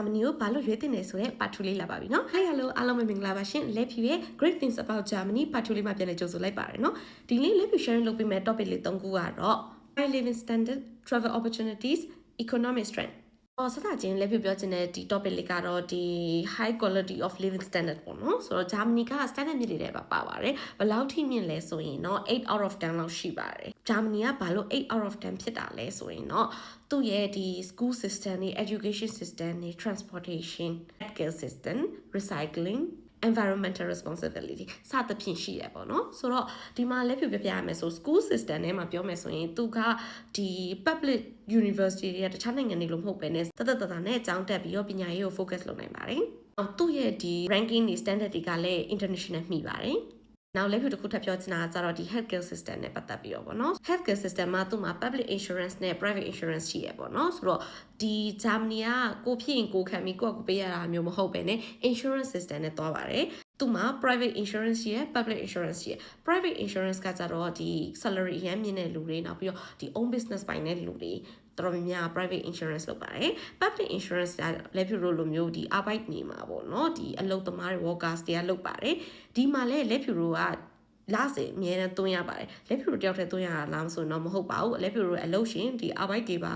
Germany ကိုဘာလို့ရွေးတင်နေဆိုတဲ့ပါထူလေးလာပါပြီနော်။ Hello အားလုံးပဲမင်္ဂလာပါရှင်။ လက်ဖြူရဲ့ Great Things About Germany ပါထူလေးမှာပြန်လည်ကြိုဆိုလိုက်ပါတယ်နော်။ဒီနေ့လက်ဖြူ sharing လုပ်ပေးမယ့် topic လေး၃ခုကတော့ high living standard, travel opportunities, economic strength စသချင်းလက်ပြပြောချင်တဲ့ဒီ topic လေးကတော့ဒီ high quality of living standard ပေါ့နော်ဆိုတော့ Germany က standard မြင့်တွေပါပါတယ်ဘယ်လောက်ထိမြင့်လဲဆိုရင်တော့8 out of 10လောက်ရှိပါတယ် Germany ကဘာလို့8 out of 10ဖြစ်တာလဲဆိုရင်တော့သူ့ရဲ့ဒီ school system တွေ education system တွေ transportation healthcare system recycling environmental responsibility စသဖြင့်ရှိရပေါ့နော်ဆိုတော့ဒီမှာလက်ပြပြရမယ်ဆို school system ထဲမှာပြောမယ်ဆိုရင်သူကဒီ public university တွေကတခြားနိုင်ငံတွေလိုမဟုတ်ပဲねတသက်နဲ့အကြောင်းတက်ပြီးတော့ပညာရေးကို focus လုပ်နိုင်ပါတယ်သူ့ရဲ့ဒီ ranking တွေ standard တွေကလည်း international မှီပါတယ်နောက်လက်ဖြူတစ်ခုထပ်ပြောချင်တာကျတော့ဒီ healthcare system နဲ့ပတ်သက်ပြီးတော့ပေါ့နော် healthcare system မှာသူ့မှာ public insurance နဲ့ private insurance ရှိရပေါ့နော်ဆိုတော့ဒီ Germany ကကိုဖြစ်ရင်ကိုခံပြီးကိုယ့်ကိုပေးရတာမျိုးမဟုတ်ပဲね insurance system နဲ့တွားပါတယ်သူမှာ private insurance ရှိရ public insurance ရှိရ private insurance ကကြတော့ဒီ salary ရမ်းမြင့်တဲ့လူတွေနောက်ပြီးတော့ဒီ own business ပိုင်တဲ့လူတွေတော်တော်များများ private insurance လုပ်ပါတယ် public insurance ကလက်ဖြူလိုမျိုးဒီ arbeit နေမှာပေါ့နော်ဒီအလုပ်သမားတွေ workers တွေကလုပ်ပါတယ်ဒီမှာလည်းလက်ဖြူကလာစေအများနဲ့တွန်းရပါတယ်လက်ဖြူတယောက်တည်းတွန်းရတာလားဆိုတော့မဟုတ်ပါဘူးလက်ဖြူအလုပ်ရှင်ဒီ arbeit တွေပါ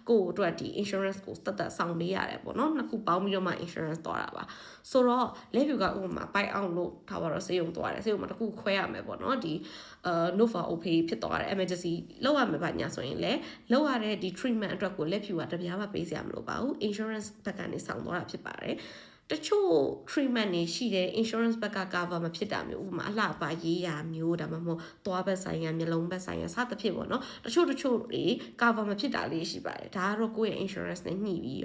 ကိုယ့်အတွက်ဒီ insurance ကိုတက်ဆောင်ပေးရတယ်ပေါ့နော်နှစ်ခုပေါင်းပြီးတော့မှ insurance သွားတာပါဆိုတော့လက်ဖြူကဥပမာပိုက်အောင်လို့ထားပါတော့ဆေးရုံသွားတယ်ဆေးရုံမှာတစ်ခုခွဲရမယ်ပေါ့နော်ဒီ no for OP ဖြစ်သွားတယ် emergency လောက်ရမယ်ပါညာဆိုရင်လည်းလောက်ရတဲ့ဒီ treatment အတွက်ကိုလက်ဖြူကတပြားမှပေးစရာမလိုပါဘူး insurance ဘက်ကနေဆောင်သွားတာဖြစ်ပါတယ်တချို့ treatment တွေရှိတယ် insurance ဘက်က cover မဖြစ်တာမျိုးဥပမာအလှပါရေးရမျိုးဒါမှမဟုတ်သွားဘက်ဆိုင်ရာမျက်လုံးဘက်ဆိုင်ရာစသဖြင့်ပေါ့နော်တချို့တွေ cover မဖြစ်တာလေးရှိပါတယ်ဒါကတော့ကိုယ့်ရဲ့ insurance နဲ့ညှိပြီး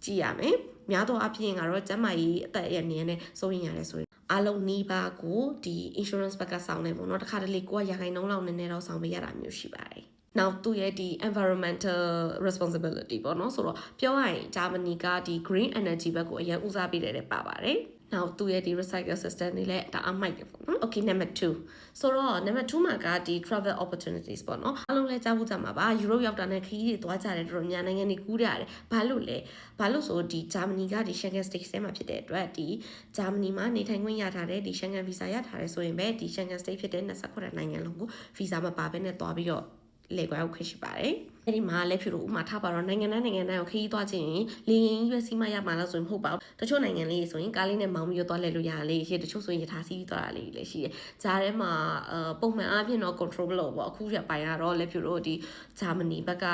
ကြည့်ရမယ်များသောအားဖြင့်ကတော့ကျန်းမာရေးအသက်အရွယ်နည်းနဲ့စိုးရင်ရတယ်ဆိုရင်အားလုံးနှီးပါကိုဒီ insurance ဘက်ကဆောင်နေပေါ့နော်တခါတလေကိုကရာခိုင်နှုန်းလောက်နည်းနည်းတော့ဆောင်ပေးရတာမျိုးရှိပါတယ်နောက်သူရဲ့ဒီ environmental responsibility ပေါ့နော်ဆိုတော့ပြောရရင် Germany ကဒီ green energy ဘက်ကိုအရင်ဦးစားပေးတယ်ပါပါတယ်နောက်သူရဲ့ဒီ recycle system တွေလည်းဒါအမိုက်ပဲပေါ့နော် okay number 2ဆိုတော့ number 2မှာကဒီ travel opportunities ပေါ့နော်အားလုံးလည်းကြားဖို့ကြမှာပါ Europe ရောက်တာနဲ့ခရီးတွေသွားကြတယ်တော်တော်များနိုင်ငံတွေကူးရတယ်ဘာလို့ဆိုဒီ Germany ကဒီ Schengen state ထဲမှာဖြစ်တဲ့အတွက်ဒီ Germany မှာနေထိုင်ခွင့်ရထားတဲ့ဒီ Schengen visa ရထားတယ်ဆိုရင်ပဲဒီ Schengen state ဖြစ်တဲ့28နိုင်ငံလုံးကို visa မပါဘဲနဲ့သွားပြီးတော့လေကွာခွင့်ရှိပါတယ်။အဲဒီမှာလည်းဖြစ်လို့ဥမာထားပါတော့နိုင်ငံတိုင်းကိုခရီးသွားခြင်းလေရင် US မှာရမှာလို့ဆိုရင်မဟုတ်ပါဘူး။တချို့နိုင်ငံလေးဆိုရင်ကားလေးနဲ့မောင်းပြီးတော့သွားလဲလို့ရတာလေးရှိတချို့ဆိုရင်ရထားစီးပြီးသွားတာလေးလည်းရှိတယ်။ဂျားထဲမှာပုံမှန်အားဖြင့်တော့ control လို့ပေါ့အခုရပိုင်းကတော့လည်းဖြစ်လို့ဒီ Germany ဘက်က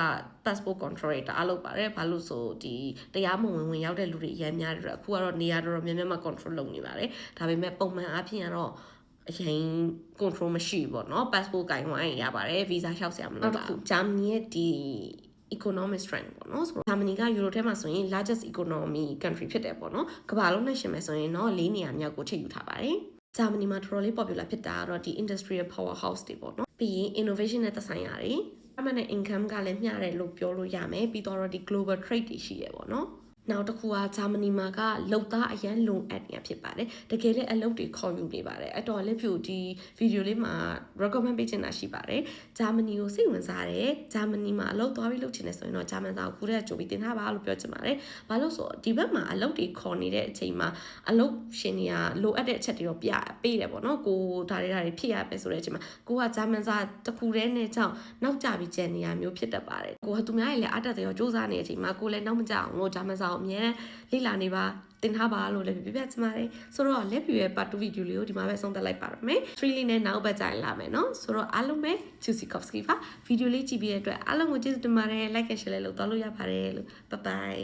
passport control တာအလုပ်ပါတယ်။ဘာလို့ဆိုဒီတရားမဝင်ရောက်တဲ့လူတွေအများများတယ်အခုကတော့နေရာတော်တော်များများမှာ control လုပ်နေပါတယ်။ဒါပေမဲ့ပုံမှန်အားဖြင့်ကတော့အရင် control မရှိဘူးပေါ့နော် passport ကိုင်ဝိုင်းရပါတယ် visa လျှောက်ဆရာမလိုပါဘူး Germany ရဲ့ဒီ economic strength ပေါ့နော်ဆိုတော့ Germany က Euro ထဲမှာဆိုရင် largest economy country ဖြစ်တယ်ပေါ့နော်ကမ္ဘာလုံးနဲ့ရှင်မယ်ဆိုရင်တော့၄နေရာမြောက်ကိုချိန်ယူထားပါတယ် Germany မှာတော်တော်လေး popular ဖြစ်တာကတော့ဒီ industrial powerhouse တွေပေါ့နော်ပြီးရင် innovation နဲ့သက်ဆိုင်ရာတွေ permanent income ကလည်းမျှတယ်လို့ပြောလို့ရမယ်ပြီးတော့ဒီ global trade တွေရှိရပေါ့နော်နောက်တစ်ခုက Germany မှာကလုံသားအရန်လုံအပ်နေဖြစ်ပါတယ်တကယ်လည်းအလုပ်တွေခေါ်ယူနေပါတယ်အဲ့တော့လက်ဖြူဒီ video လေးမှာ recommend ပေးချင်တာရှိပါတယ် Germany ကိုစိတ်ဝင်စားတယ် Germany မှာအလုပ်သွားပြီးလုပ်ချင်တယ်ဆိုရင်တော့ German စာကိုခုတည်းကကြိုပြီးသင်ထားပါလို့ပြောချင်ပါတယ်ဘာလို့ဆိုဒီဘက်မှာအလုပ်တွေခေါ်နေတဲ့အချိန်မှာအလုပ်ရှင်တွေကလိုအပ်တဲ့အချက်တွေတော့ပေးတယ်ပေါ့နော်ကိုဒါတွေဖြစ်ရမယ်ဆိုတဲ့အချိန်မှာကိုက German စာတစ်ခုတည်းနဲ့ကြောင့်နောက်ကျပြီးကျန်နေရမျိုးဖြစ်တတ်ပါတယ်ကိုကသူများရဲ့လည်းအတက်တွေရောစူးစမ်းနေတဲ့အချိန်မှာကိုလည်းနောက်မကြအောင်လို့ German စာအမြဲလေ့လာနေပါတင်ထားပါလို့လည်းပြပြချင်ပါတယ်ဆိုတော့လက်ပြရဲ့ part 2 video လေးကိုဒီမှာပဲဆုံးသက်လိုက်ပါရမယ် 3 လေးနဲ့နောက်ပတ်ကြရင်လာမယ်နော်ဆိုတော့အားလုံးပဲ Chusikovsky ပါ video လေးကြည့်ပြီးတဲ့အတွက်အားလုံးကိုကျေးဇူးတင်ပါတယ် like and share လေးလုပ်သွားလို့ရပါတယ်လို့ bye bye